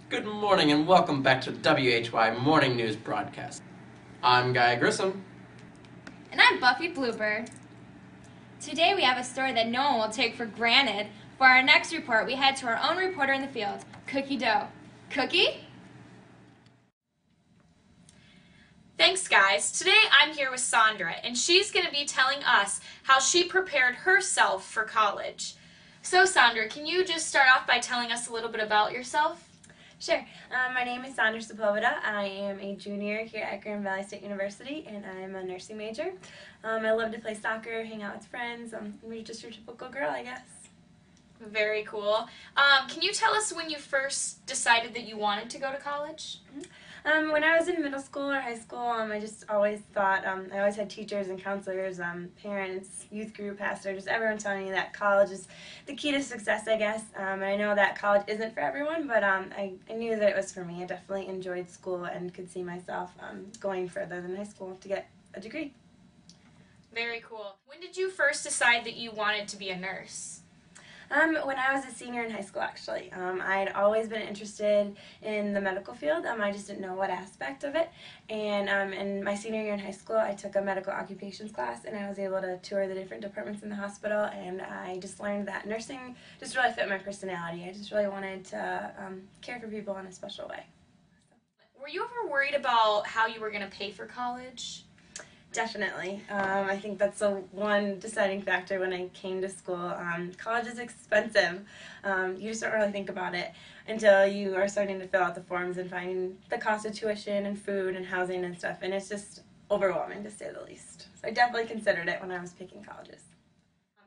Good morning and welcome back to WHY Morning News Broadcast. I'm Guy Grissom. And I'm Buffy Blooper. Today we have a story that no one will take for granted. For our next report, we head to our own reporter in the field, Cookie Dough. Cookie? Thanks, guys. Today I'm here with Sandra, and she's going to be telling us how she prepared herself for college. So, Sandra, can you just start off by telling us a little bit about yourself? Sure. My name is Sandra Sepulveda. I am a junior here at Grand Valley State University, and I'm a nursing major. I love to play soccer, hang out with friends. I'm just your typical girl, I guess. Very cool. Can you tell us when you first decided that you wanted to go to college? When I was in middle school or high school, I just always thought, I always had teachers and counselors, parents, youth group, pastor, just everyone telling me that college is the key to success, I guess. And I know that college isn't for everyone, but I knew that it was for me. I definitely enjoyed school and could see myself going further than high school to get a degree. Very cool. When did you first decide that you wanted to be a nurse? When I was a senior in high school, actually. I'd always been interested in the medical field. I just didn't know what aspect of it. And in my senior year in high school, I took a medical occupations class, and I was able to tour the different departments in the hospital, and I just learned that nursing just really fit my personality. I just really wanted to care for people in a special way. Were you ever worried about how you were going to pay for college? Definitely. I think that's the one deciding factor when I came to school. College is expensive. You just don't really think about it until you are starting to fill out the forms and finding the cost of tuition and food and housing and stuff, and it's just overwhelming to say the least. So I definitely considered it when I was picking colleges.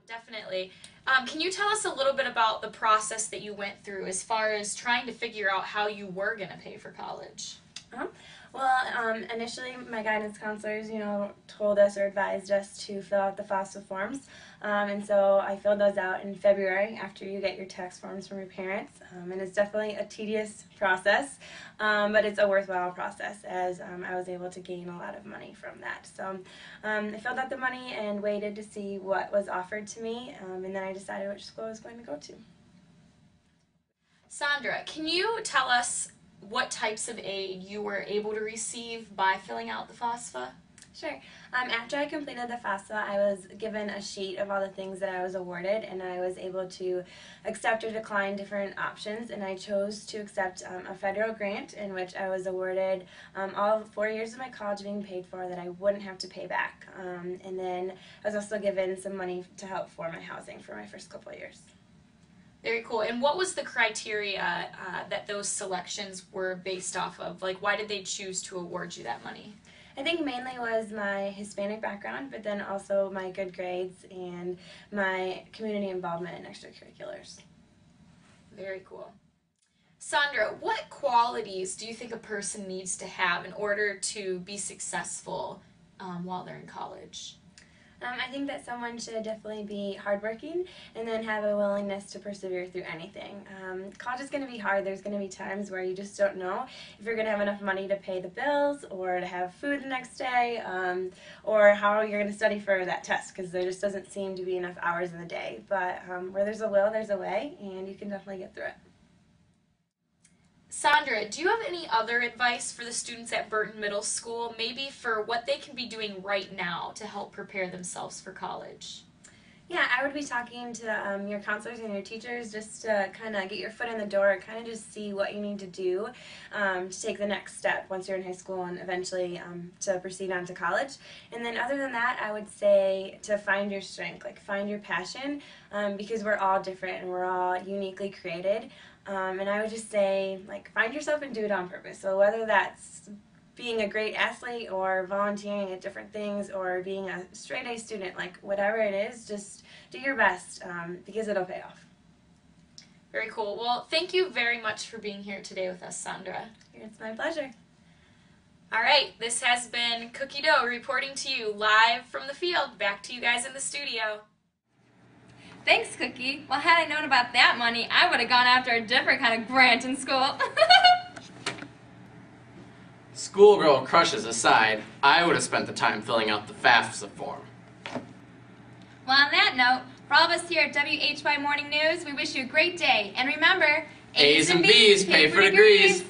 Definitely. Can you tell us a little bit about the process that you went through as far as trying to figure out how you were going to pay for college? Well, initially my guidance counselors, told us or advised us to fill out the FAFSA forms, and so I filled those out in February after you get your tax forms from your parents, and it's definitely a tedious process, but it's a worthwhile process as I was able to gain a lot of money from that. So I filled out the money and waited to see what was offered to me, and then I decided which school I was going to go to. Sandra, can you tell us what types of aid you were able to receive by filling out the FAFSA? Sure. After I completed the FAFSA, I was given a sheet of all the things that I was awarded, and I was able to accept or decline different options, and I chose to accept a federal grant in which I was awarded all 4 years of my college being paid for that I wouldn't have to pay back. And then I was also given some money to help for my housing for my first couple of years. Very cool. And what was the criteria that those selections were based off of? Like, why did they choose to award you that money? I think mainly was my Hispanic background, but then also my good grades and my community involvement in extracurriculars. Very cool. Sandra, what qualities do you think a person needs to have in order to be successful while they're in college? I think that someone should definitely be hardworking and then have a willingness to persevere through anything. College is going to be hard. There's going to be times where you just don't know if you're going to have enough money to pay the bills or to have food the next day, or how you're going to study for that test, because there just doesn't seem to be enough hours in the day. But where there's a will, there's a way, and you can definitely get through it. Sandra, do you have any other advice for the students at Burton Middle School, maybe for what they can be doing right now to help prepare themselves for college? Yeah, I would be talking to your counselors and your teachers just to kind of get your foot in the door, kind of just see what you need to do to take the next step once you're in high school and eventually to proceed on to college. And then other than that, I would say to find your strength, like find your passion, because we're all different and we're all uniquely created. And I would just say, like, find yourself and do it on purpose. So whether that's being a great athlete or volunteering at different things or being a straight-A student, like whatever it is, just do your best because it'll pay off. Very cool. Well, thank you very much for being here today with us, Sandra. It's my pleasure. All right, this has been Cookie Dough reporting to you live from the field. Back to you guys in the studio. Thanks, Cookie. Well, had I known about that money, I would have gone after a different kind of grant in school. Schoolgirl crushes aside, I would have spent the time filling out the FAFSA form. Well, on that note, for all of us here at WHY Morning News, we wish you a great day. And remember, A's and B's pay for degrees.